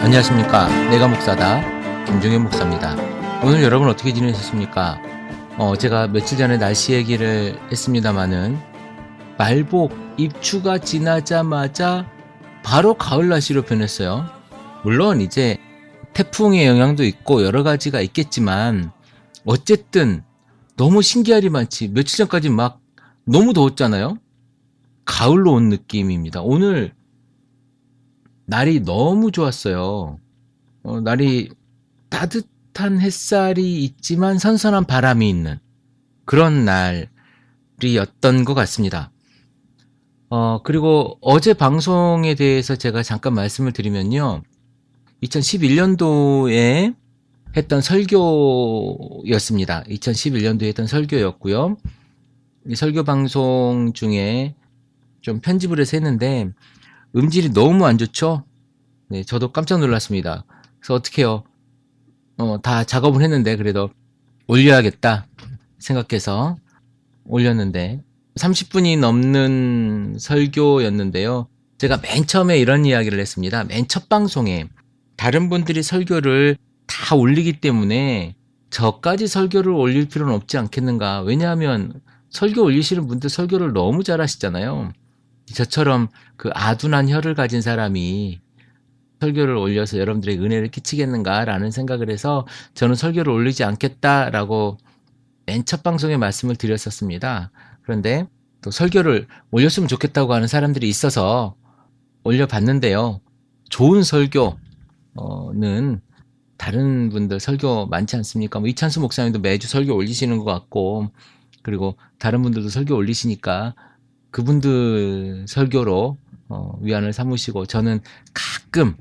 안녕하십니까. 내가 목사다. 김종현 목사입니다. 오늘 여러분 어떻게 지내셨습니까? 제가 며칠 전에 날씨 얘기를 했습니다마는 말복 입추가 지나자마자 바로 가을 날씨로 변했어요. 물론 이제 태풍의 영향도 있고 여러 가지가 있겠지만 어쨌든 너무 신기하리 많지. 며칠 전까지 막 너무 더웠잖아요. 가을로 온 느낌입니다. 오늘 날이 너무 좋았어요. 날이 따뜻한 햇살이 있지만 선선한 바람이 있는 그런 날이었던 것 같습니다. 그리고 어제 방송에 대해서 제가 잠깐 말씀을 드리면요. 2011년도에 했던 설교였습니다. 2011년도에 했던 설교였고요. 이 설교 방송 중에 좀 편집을 해서 했는데 음질이 너무 안 좋죠? 네, 저도 깜짝 놀랐습니다. 그래서 어떻게 해요? 다 작업을 했는데 그래도 올려야겠다 생각해서 올렸는데 30분이 넘는 설교였는데요. 제가 맨 처음에 이런 이야기를 했습니다. 맨 첫 방송에 다른 분들이 설교를 다 올리기 때문에 저까지 설교를 올릴 필요는 없지 않겠는가. 왜냐하면 설교 올리시는 분들 설교를 너무 잘하시잖아요. 저처럼 그 아둔한 혀를 가진 사람이 설교를 올려서 여러분들에게 은혜를 끼치겠는가라는 생각을 해서 저는 설교를 올리지 않겠다라고 맨 첫 방송에 말씀을 드렸었습니다. 그런데 또 설교를 올렸으면 좋겠다고 하는 사람들이 있어서 올려봤는데요. 좋은 설교는 다른 분들 설교 많지 않습니까? 뭐 이찬수 목사님도 매주 설교 올리시는 것 같고 그리고 다른 분들도 설교 올리시니까 그분들 설교로 위안을 삼으시고 저는 가끔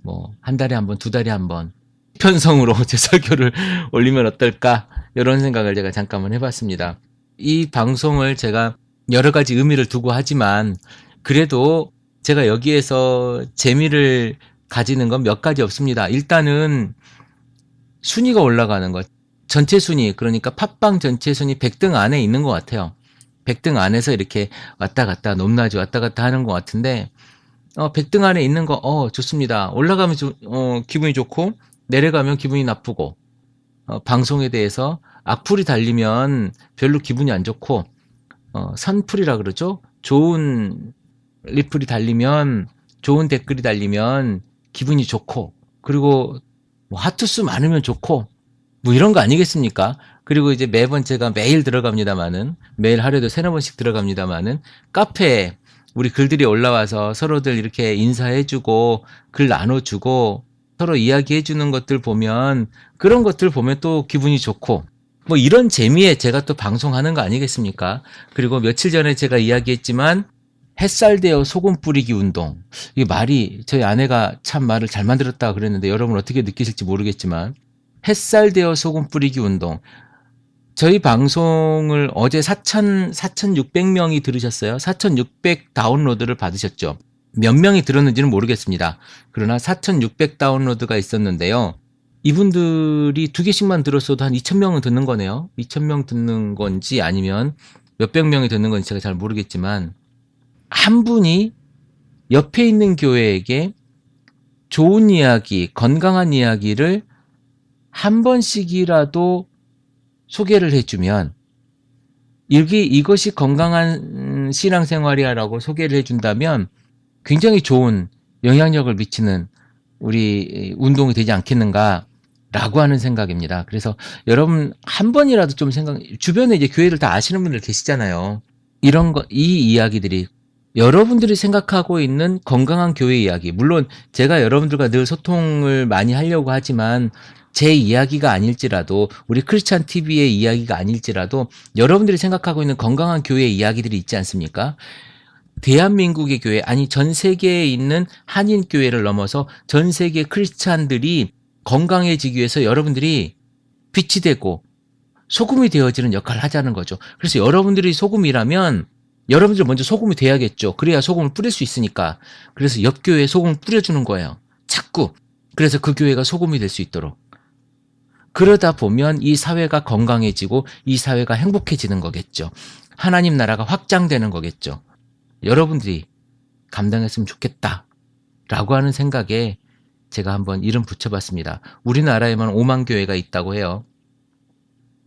뭐 한 달에 한 번, 두 달에 한 번 편성으로 제 설교를 올리면 어떨까 이런 생각을 제가 잠깐만 해봤습니다. 이 방송을 제가 여러 가지 의미를 두고 하지만 그래도 제가 여기에서 재미를 가지는 건 몇 가지 없습니다. 일단은 순위가 올라가는 것. 전체 순위, 그러니까 팟빵 전체 순위 100등 안에 있는 것 같아요. 100등 안에서 이렇게 왔다 갔다 높낮이 왔다 갔다 하는 것 같은데 100등 안에 있는 거 좋습니다. 올라가면 기분이 좋고 내려가면 기분이 나쁘고 방송에 대해서 악플이 달리면 별로 기분이 안 좋고 선플이라 그러죠. 좋은 리플이 달리면 좋은 댓글이 달리면 기분이 좋고 그리고 뭐 하트수 많으면 좋고 뭐 이런 거 아니겠습니까? 그리고 이제 매번 제가 매일 들어갑니다마는 매일 하루에도 세네 번씩 들어갑니다마는 카페에 우리 글들이 올라와서 서로들 이렇게 인사해주고 글 나눠주고 서로 이야기해주는 것들 보면 그런 것들 보면 또 기분이 좋고 뭐 이런 재미에 제가 또 방송하는 거 아니겠습니까? 그리고 며칠 전에 제가 이야기했지만 햇살 되어 소금 뿌리기 운동. 이 말이 저희 아내가 참 말을 잘 만들었다 그랬는데 여러분 어떻게 느끼실지 모르겠지만 햇살 되어 소금 뿌리기 운동. 저희 방송을 어제 4,600명이 들으셨어요. 4,600 다운로드를 받으셨죠. 몇 명이 들었는지는 모르겠습니다. 그러나 4,600 다운로드가 있었는데요. 이분들이 두 개씩만 들었어도 한 2,000명은 듣는 거네요. 2,000명 듣는 건지 아니면 몇백 명이 듣는 건지 제가 잘 모르겠지만 한 분이 옆에 있는 교회에게 좋은 이야기, 건강한 이야기를 한 번씩이라도 소개를 해주면 이것이 건강한 신앙생활이야라고 소개를 해준다면 굉장히 좋은 영향력을 미치는 우리 운동이 되지 않겠는가라고 하는 생각입니다. 그래서 여러분 한 번이라도 좀 주변에 이제 교회를 다 아시는 분들 계시잖아요. 이 이야기들이 여러분들이 생각하고 있는 건강한 교회 이야기, 물론 제가 여러분들과 늘 소통을 많이 하려고 하지만 제 이야기가 아닐지라도 우리 크리스찬 TV의 이야기가 아닐지라도 여러분들이 생각하고 있는 건강한 교회 이야기들이 있지 않습니까? 대한민국의 교회, 아니 전 세계에 있는 한인 교회를 넘어서 전 세계 크리스찬들이 건강해지기 위해서 여러분들이 빛이 되고 소금이 되어지는 역할을 하자는 거죠. 그래서 여러분들이 소금이라면 여러분들 먼저 소금이 돼야겠죠. 그래야 소금을 뿌릴 수 있으니까. 그래서 옆 교회에 소금을 뿌려주는 거예요. 자꾸. 그래서 그 교회가 소금이 될 수 있도록. 그러다 보면 이 사회가 건강해지고 이 사회가 행복해지는 거겠죠. 하나님 나라가 확장되는 거겠죠. 여러분들이 감당했으면 좋겠다라고 하는 생각에 제가 한번 이름 붙여봤습니다. 우리나라에만 5만 교회가 있다고 해요.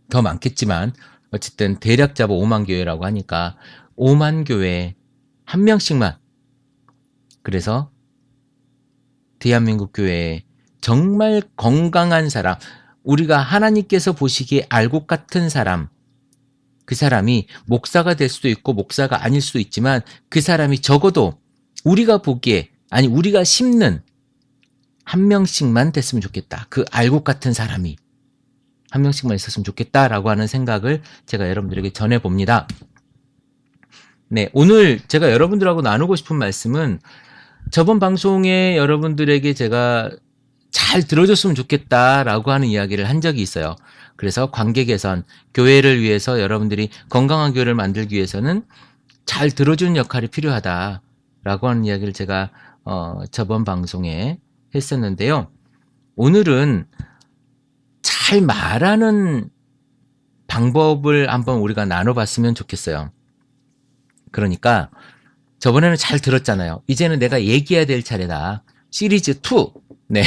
더 많겠지만 어쨌든 대략 잡아 5만 교회라고 하니까 5만 교회에 한 명씩만, 그래서 대한민국 교회에 정말 건강한 사람, 우리가 하나님께서 보시기에 알곡 같은 사람, 그 사람이 목사가 될 수도 있고 목사가 아닐 수도 있지만 그 사람이 적어도 우리가 보기에, 아니 우리가 심는 한 명씩만 됐으면 좋겠다. 그 알곡 같은 사람이 한 명씩만 있었으면 좋겠다라고 하는 생각을 제가 여러분들에게 전해봅니다. 네, 오늘 제가 여러분들하고 나누고 싶은 말씀은 저번 방송에 여러분들에게 제가 잘 들어줬으면 좋겠다라고 하는 이야기를 한 적이 있어요. 그래서 관계 개선, 교회를 위해서 여러분들이 건강한 교회를 만들기 위해서는 잘 들어주는 역할이 필요하다라고 하는 이야기를 제가 저번 방송에 했었는데요. 오늘은 잘 말하는 방법을 한번 우리가 나눠봤으면 좋겠어요. 그러니까 저번에는 잘 들었잖아요. 이제는 내가 얘기해야 될 차례다. 시리즈 2. 네,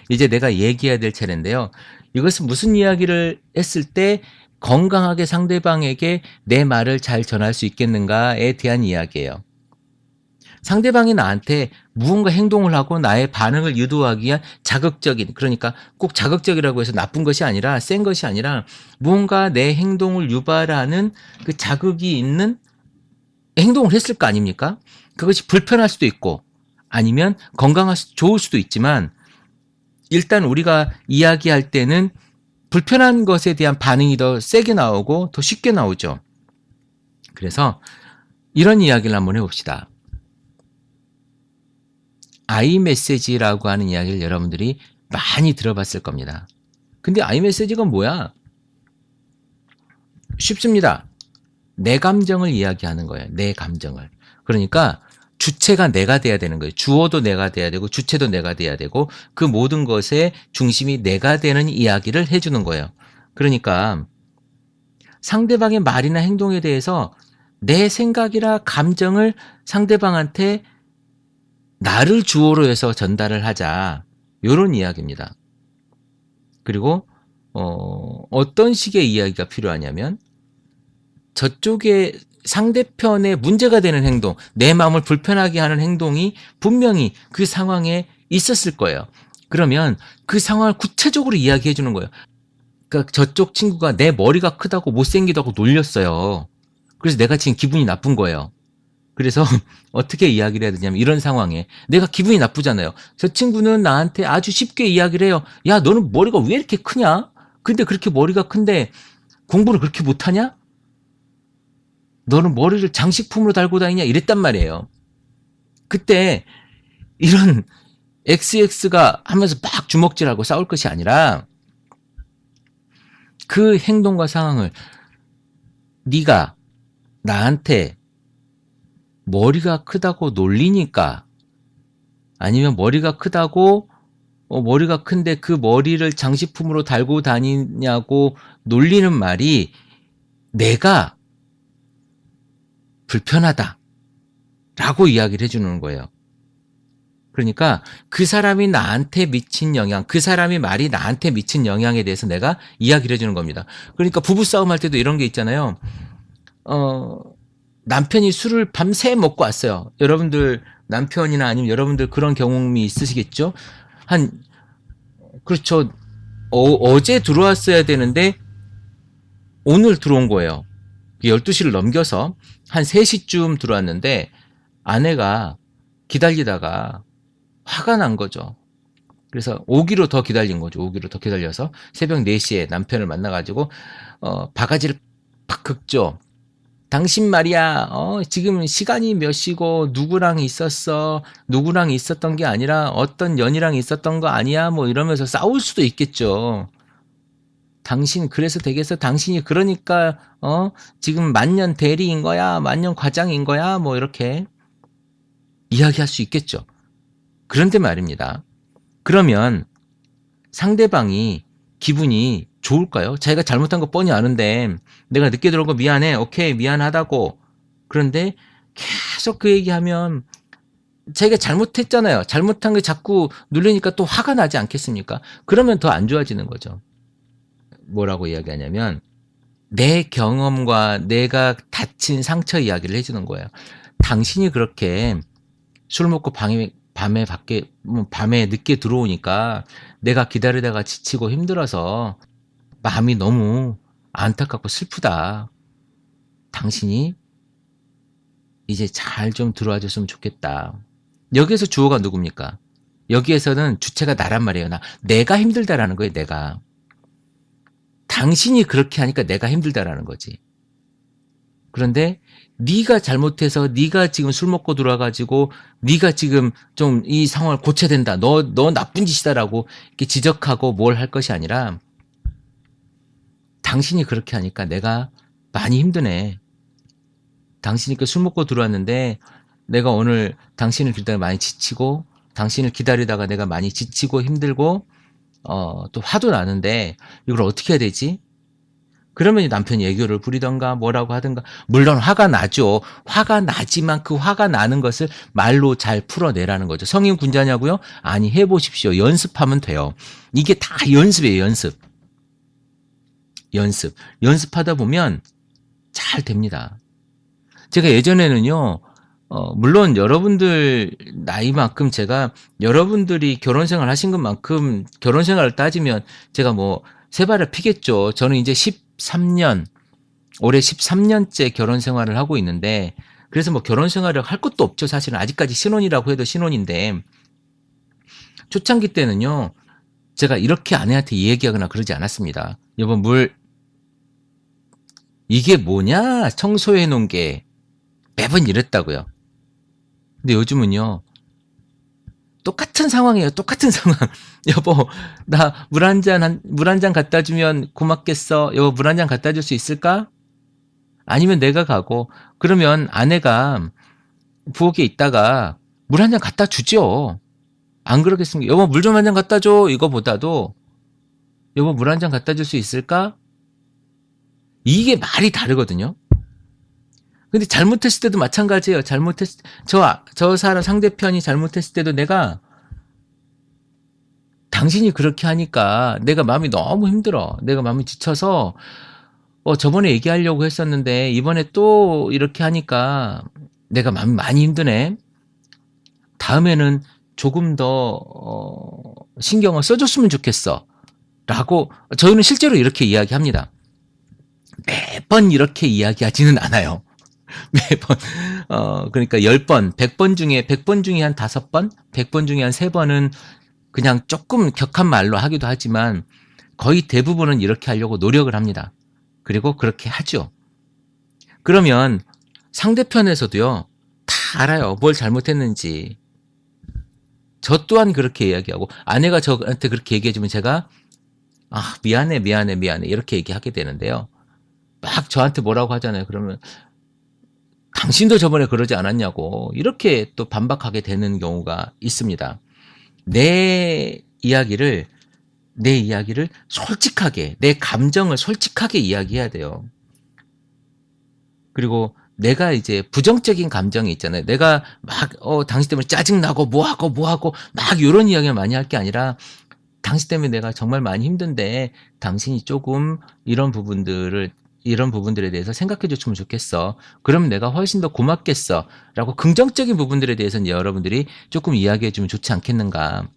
이제 내가 얘기해야 될 차례인데요. 이것은 무슨 이야기를 했을 때 건강하게 상대방에게 내 말을 잘 전할 수 있겠는가에 대한 이야기예요. 상대방이 나한테 무언가 행동을 하고 나의 반응을 유도하기 위한 자극적인, 그러니까 꼭 자극적이라고 해서 나쁜 것이 아니라 센 것이 아니라 무언가 내 행동을 유발하는 그 자극이 있는 행동을 했을 거 아닙니까? 그것이 불편할 수도 있고 아니면 좋을 수도 있지만 일단 우리가 이야기할 때는 불편한 것에 대한 반응이 더 세게 나오고 더 쉽게 나오죠. 그래서 이런 이야기를 한번 해봅시다. 아이메시지라고 하는 이야기를 여러분들이 많이 들어봤을 겁니다. 근데 아이메시지가 뭐야? 쉽습니다. 내 감정을 이야기하는 거예요. 내 감정을. 그러니까 주체가 내가 돼야 되는 거예요. 주어도 내가 돼야 되고 주체도 내가 돼야 되고 그 모든 것의 중심이 내가 되는 이야기를 해주는 거예요. 그러니까 상대방의 말이나 행동에 대해서 내 생각이나 감정을 상대방한테 나를 주어로 해서 전달을 하자. 이런 이야기입니다. 그리고 어떤 식의 이야기가 필요하냐면 저쪽에 상대편에 문제가 되는 행동, 내 마음을 불편하게 하는 행동이 분명히 그 상황에 있었을 거예요. 그러면 그 상황을 구체적으로 이야기해 주는 거예요. 그러니까 저쪽 친구가 내 머리가 크다고 못생기다고 놀렸어요. 그래서 내가 지금 기분이 나쁜 거예요. 그래서 어떻게 이야기를 해야 되냐면 이런 상황에 내가 기분이 나쁘잖아요. 저 친구는 나한테 아주 쉽게 이야기를 해요. 야, 너는 머리가 왜 이렇게 크냐? 근데 그렇게 머리가 큰데 공부를 그렇게 못하냐? 너는 머리를 장식품으로 달고 다니냐? 이랬단 말이에요. 그때 이런 XX가 하면서 막 주먹질하고 싸울 것이 아니라 그 행동과 상황을 네가 나한테 머리가 크다고 놀리니까 아니면 머리가 크다고 머리가 큰데 그 머리를 장식품으로 달고 다니냐고 놀리는 말이 내가 불편하다 라고 이야기를 해주는 거예요. 그러니까 그 사람이 나한테 미친 영향, 그 사람이 말이 나한테 미친 영향에 대해서 내가 이야기를 해주는 겁니다. 그러니까 부부싸움 할 때도 이런 게 있잖아요. 남편이 술을 밤새 먹고 왔어요. 여러분들 남편이나 아니면 여러분들 그런 경험이 있으시겠죠? 그렇죠. 어제 들어왔어야 되는데 오늘 들어온 거예요. 12시를 넘겨서 한 3시쯤 들어왔는데 아내가 기다리다가 화가 난 거죠. 그래서 오기로 더 기다린 거죠. 오기로 더 기다려서 새벽 4시에 남편을 만나가지고 바가지를 팍 긁죠. 당신 말이야, 지금 시간이 몇 시고 누구랑 있었어? 누구랑 있었던 게 아니라 어떤 년이랑 있었던 거 아니야? 뭐 이러면서 싸울 수도 있겠죠. 당신 그래서 되겠어? 당신이 그러니까 지금 만년 대리인 거야? 만년 과장인 거야? 뭐 이렇게 이야기할 수 있겠죠. 그런데 말입니다. 그러면 상대방이 기분이 좋을까요? 자기가 잘못한 거 뻔히 아는데 내가 늦게 들어온 거 미안해. 오케이, 미안하다고. 그런데 계속 그 얘기하면 자기가 잘못했잖아요. 잘못한 게 자꾸 누르니까 또 화가 나지 않겠습니까? 그러면 더 안 좋아지는 거죠. 뭐라고 이야기하냐면 내 경험과 내가 다친 상처 이야기를 해주는 거예요. 당신이 그렇게 술 먹고 밤에 늦게 들어오니까 내가 기다리다가 지치고 힘들어서 마음이 너무 안타깝고 슬프다. 당신이 이제 잘 좀 들어와 줬으면 좋겠다. 여기에서 주어가 누굽니까? 여기에서는 주체가 나란 말이에요. 내가 힘들다라는 거예요. 내가. 당신이 그렇게 하니까 내가 힘들다라는 거지. 그런데 네가 잘못해서 네가 지금 술 먹고 들어와가지고 네가 지금 좀 이 상황을 고쳐야 된다. 너 나쁜 짓이다라고 이렇게 지적하고 뭘 할 것이 아니라 당신이 그렇게 하니까 내가 많이 힘드네. 당신이 술 먹고 들어왔는데 내가 오늘 당신을 기다리다가 많이 지치고 당신을 기다리다가 내가 많이 지치고 힘들고 또 화도 나는데 이걸 어떻게 해야 되지? 그러면 남편이 애교를 부리던가 뭐라고 하든가 물론 화가 나죠. 화가 나지만 그 화가 나는 것을 말로 잘 풀어내라는 거죠. 성인 군자냐고요? 아니 해보십시오. 연습하면 돼요. 이게 다 연습이에요. 연습하다 보면 잘 됩니다. 제가 예전에는요. 물론 여러분들 나이만큼 제가 여러분들이 결혼 생활 하신 것만큼 결혼 생활을 따지면 제가 뭐 세 발을 피겠죠. 저는 이제 13년, 올해 13년째 결혼 생활을 하고 있는데 그래서 뭐 결혼 생활을 할 것도 없죠. 사실은 아직까지 신혼이라고 해도 신혼인데 초창기 때는요. 제가 이렇게 아내한테 얘기하거나 그러지 않았습니다. 여보 이게 뭐냐? 청소해 놓은 게 매번 이랬다고요. 근데 요즘은요. 똑같은 상황이에요. 똑같은 상황. 여보, 나 물 한 잔 갖다 주면 고맙겠어. 여보, 물 한 잔 갖다 줄 수 있을까? 아니면 내가 가고. 그러면 아내가 부엌에 있다가 물 한 잔 갖다 주죠. 안 그러겠습니까? 여보, 물 좀 한 잔 갖다 줘. 이거보다도 여보, 물 한 잔 갖다 줄 수 있을까? 이게 말이 다르거든요. 근데 잘못했을 때도 마찬가지예요. 저 사람 상대편이 잘못했을 때도 내가 당신이 그렇게 하니까 내가 마음이 너무 힘들어. 내가 마음이 지쳐서 저번에 얘기하려고 했었는데 이번에 또 이렇게 하니까 내가 마음이 많이 힘드네. 다음에는 조금 더 신경을 써줬으면 좋겠어. 라고 저희는 실제로 이렇게 이야기합니다. 매번 이렇게 이야기하지는 않아요. 매번 그러니까 10번, 100번 중에 한 5번, 100번 중에 한 3번은 그냥 조금 격한 말로 하기도 하지만 거의 대부분은 이렇게 하려고 노력을 합니다. 그리고 그렇게 하죠. 그러면 상대편에서도요. 다 알아요. 뭘 잘못했는지. 저 또한 그렇게 이야기하고 아내가 저한테 그렇게 얘기해주면 제가 미안해 이렇게 얘기하게 되는데요. 막 저한테 뭐라고 하잖아요. 그러면 당신도 저번에 그러지 않았냐고 이렇게 또 반박하게 되는 경우가 있습니다. 내 이야기를 솔직하게, 내 감정을 솔직하게 이야기해야 돼요. 그리고 내가 이제 부정적인 감정이 있잖아요. 내가 막 당신 때문에 짜증나고 뭐하고 막 이런 이야기를 많이 할 게 아니라 당신 때문에 내가 정말 많이 힘든데 당신이 조금 이런 부분들에 대해서 생각해 줬으면 좋겠어. 그럼 내가 훨씬 더 고맙겠어. 라고 긍정적인 부분들에 대해서는 여러분들이 조금 이야기해 주면 좋지 않겠는가.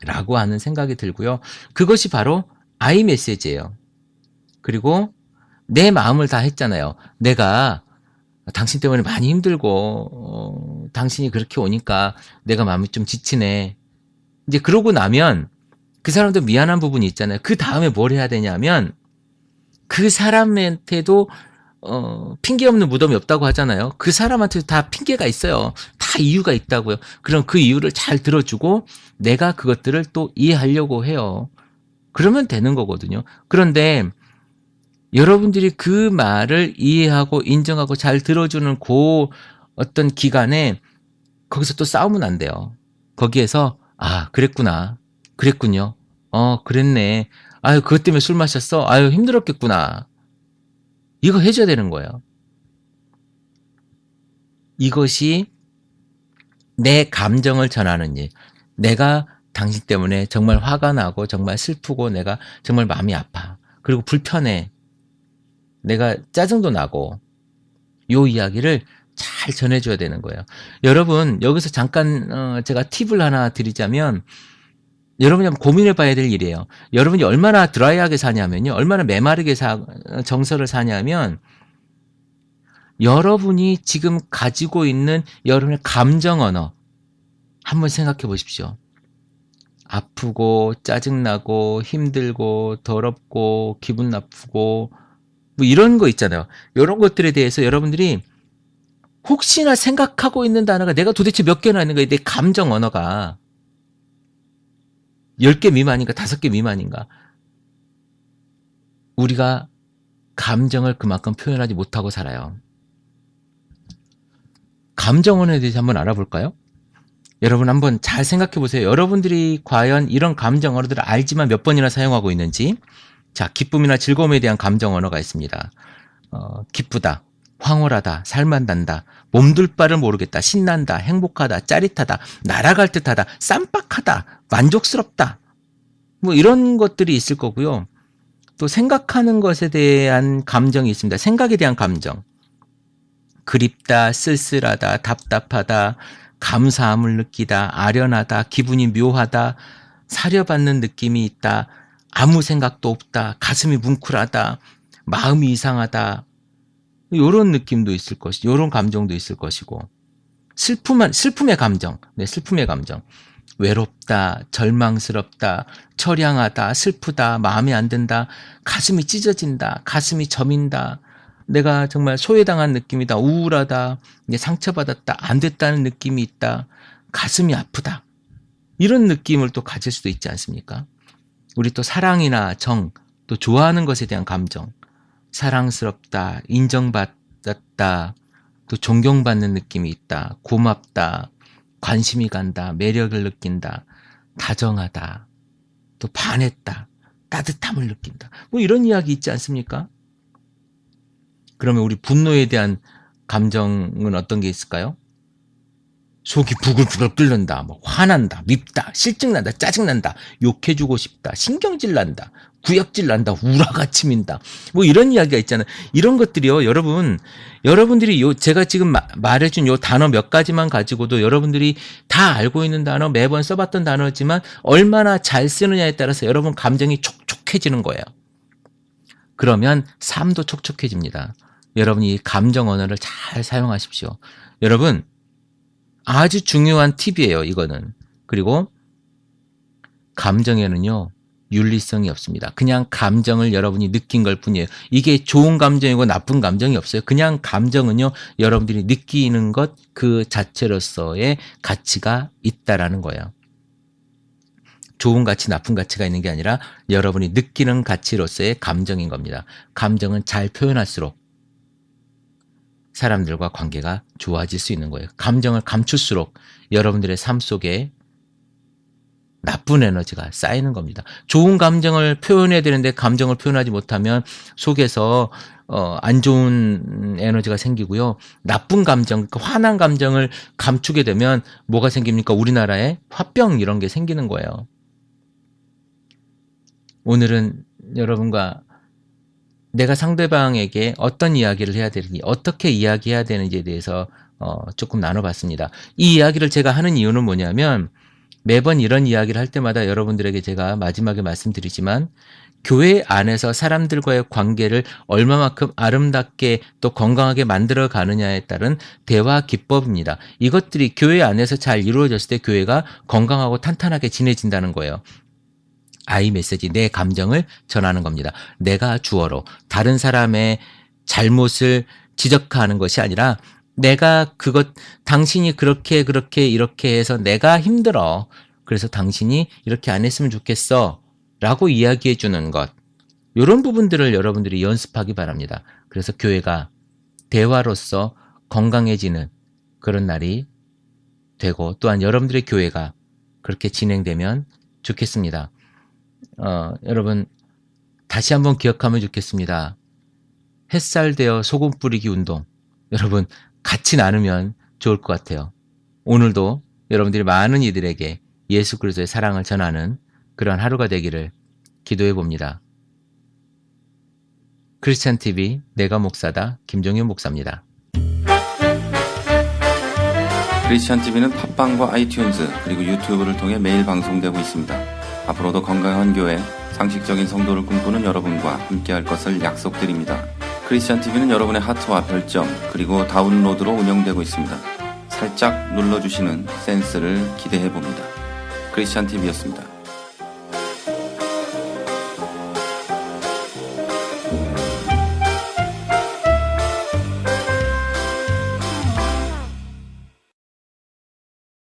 라고 하는 생각이 들고요. 그것이 바로 I 메시지예요. 그리고 내 마음을 다 했잖아요. 내가 당신 때문에 많이 힘들고 당신이 그렇게 오니까 내가 마음이 좀 지치네. 이제 그러고 나면 그 사람도 미안한 부분이 있잖아요. 그 다음에 뭘 해야 되냐면 그 사람한테도 핑계 없는 무덤이 없다고 하잖아요. 그 사람한테도 다 핑계가 있어요. 다 이유가 있다고요. 그럼 그 이유를 잘 들어주고 내가 그것들을 또 이해하려고 해요. 그러면 되는 거거든요. 그런데 여러분들이 그 말을 이해하고 인정하고 잘 들어주는 그 어떤 기간에 거기서 또 싸우면 안 돼요. 거기에서 그랬군요. 그랬네. 아유, 그것 때문에 술 마셨어? 아유, 힘들었겠구나. 이거 해줘야 되는 거예요. 이것이 내 감정을 전하는 일. 내가 당신 때문에 정말 화가 나고 정말 슬프고 내가 정말 마음이 아파. 그리고 불편해. 내가 짜증도 나고 요 이야기를 잘 전해줘야 되는 거예요. 여러분 여기서 잠깐 제가 팁을 하나 드리자면 여러분이 한번 고민해 봐야 될 일이에요. 여러분이 얼마나 드라이하게 사냐면요. 얼마나 메마르게 정서를 사냐면 여러분이 지금 가지고 있는 여러분의 감정 언어 한번 생각해 보십시오. 아프고 짜증나고 힘들고 더럽고 기분 나쁘고 뭐 이런 거 있잖아요. 이런 것들에 대해서 여러분들이 혹시나 생각하고 있는 단어가 내가 도대체 몇 개나 있는 거야. 내 감정 언어가 10개 미만인가 5개 미만인가. 우리가 감정을 그만큼 표현하지 못하고 살아요. 감정 언어에 대해서 한번 알아볼까요? 여러분 한번 잘 생각해 보세요. 여러분들이 과연 이런 감정 언어들을 알지만 몇 번이나 사용하고 있는지. 자, 기쁨이나 즐거움에 대한 감정 언어가 있습니다. 기쁘다, 황홀하다, 살만난다, 몸둘 바를 모르겠다, 신난다, 행복하다, 짜릿하다, 날아갈 듯하다, 쌈박하다, 만족스럽다. 뭐 이런 것들이 있을 거고요. 또 생각하는 것에 대한 감정이 있습니다. 생각에 대한 감정. 그립다, 쓸쓸하다, 답답하다, 감사함을 느끼다, 아련하다, 기분이 묘하다, 사려받는 느낌이 있다, 아무 생각도 없다, 가슴이 뭉클하다, 마음이 이상하다, 이런 느낌도 있을 것이고, 이런 감정도 있을 것이고, 슬픔의 감정, 네, 슬픔의 감정. 외롭다, 절망스럽다, 처량하다, 슬프다, 마음에 안 든다, 가슴이 찢어진다, 가슴이 저민다, 내가 정말 소외당한 느낌이다, 우울하다, 상처받았다, 안 됐다는 느낌이 있다, 가슴이 아프다. 이런 느낌을 또 가질 수도 있지 않습니까? 우리 또 사랑이나 정, 또 좋아하는 것에 대한 감정, 사랑스럽다, 인정받았다, 또 존경받는 느낌이 있다, 고맙다, 관심이 간다, 매력을 느낀다, 다정하다, 또 반했다, 따뜻함을 느낀다. 뭐 이런 이야기 있지 않습니까? 그러면 우리 분노에 대한 감정은 어떤 게 있을까요? 속이 부글부글 끓는다, 뭐 화난다, 밉다, 실증난다, 짜증난다, 욕해주고 싶다, 신경질 난다, 구역질 난다, 우라가 치민다. 뭐 이런 이야기가 있잖아요. 이런 것들이요, 여러분들이 제가 지금 말해준 요 단어 몇 가지만 가지고도 여러분들이 다 알고 있는 단어, 매번 써봤던 단어지만 얼마나 잘 쓰느냐에 따라서 여러분 감정이 촉촉해지는 거예요. 그러면 삶도 촉촉해집니다. 여러분이 감정 언어를 잘 사용하십시오. 여러분, 아주 중요한 팁이에요, 이거는. 그리고 감정에는요, 윤리성이 없습니다. 그냥 감정을 여러분이 느낀 걸 뿐이에요. 이게 좋은 감정이고 나쁜 감정이 없어요. 그냥 감정은요, 여러분들이 느끼는 것 그 자체로서의 가치가 있다라는 거예요. 좋은 가치, 나쁜 가치가 있는 게 아니라 여러분이 느끼는 가치로서의 감정인 겁니다. 감정은 잘 표현할수록 사람들과 관계가 좋아질 수 있는 거예요. 감정을 감출수록 여러분들의 삶 속에 나쁜 에너지가 쌓이는 겁니다. 좋은 감정을 표현해야 되는데 감정을 표현하지 못하면 속에서 안 좋은 에너지가 생기고요. 나쁜 감정, 화난 감정을 감추게 되면 뭐가 생깁니까? 우리나라에 화병 이런 게 생기는 거예요. 오늘은 여러분과 내가 상대방에게 어떤 이야기를 해야 되는지, 어떻게 이야기해야 되는지에 대해서 조금 나눠봤습니다. 이 이야기를 제가 하는 이유는 뭐냐면 매번 이런 이야기를 할 때마다 여러분들에게 제가 마지막에 말씀드리지만 교회 안에서 사람들과의 관계를 얼마만큼 아름답게 또 건강하게 만들어 가느냐에 따른 대화 기법입니다. 이것들이 교회 안에서 잘 이루어졌을 때 교회가 건강하고 탄탄하게 지내진다는 거예요. 아이 메시지, 내 감정을 전하는 겁니다. 내가 주어로 다른 사람의 잘못을 지적하는 것이 아니라 내가 당신이 그렇게 이렇게 해서 내가 힘들어. 그래서 당신이 이렇게 안 했으면 좋겠어. 라고 이야기해 주는 것. 이런 부분들을 여러분들이 연습하기 바랍니다. 그래서 교회가 대화로서 건강해지는 그런 날이 되고 또한 여러분들의 교회가 그렇게 진행되면 좋겠습니다. 여러분 다시 한번 기억하면 좋겠습니다. 햇살 되어 소금 뿌리기 운동. 여러분 같이 나누면 좋을 것 같아요. 오늘도 여러분들이 많은 이들에게 예수 그리스도의 사랑을 전하는 그러한 하루가 되기를 기도해 봅니다. 크리스찬 TV 내가 목사다 김종윤 목사입니다. 크리스찬 TV는 팟빵과 아이튠즈 그리고 유튜브를 통해 매일 방송되고 있습니다. 앞으로도 건강한 교회, 상식적인 성도를 꿈꾸는 여러분과 함께할 것을 약속드립니다. 크리스찬 TV는 여러분의 하트와 별점 그리고 다운로드로 운영되고 있습니다. 살짝 눌러주시는 센스를 기대해봅니다. 크리스찬 TV였습니다.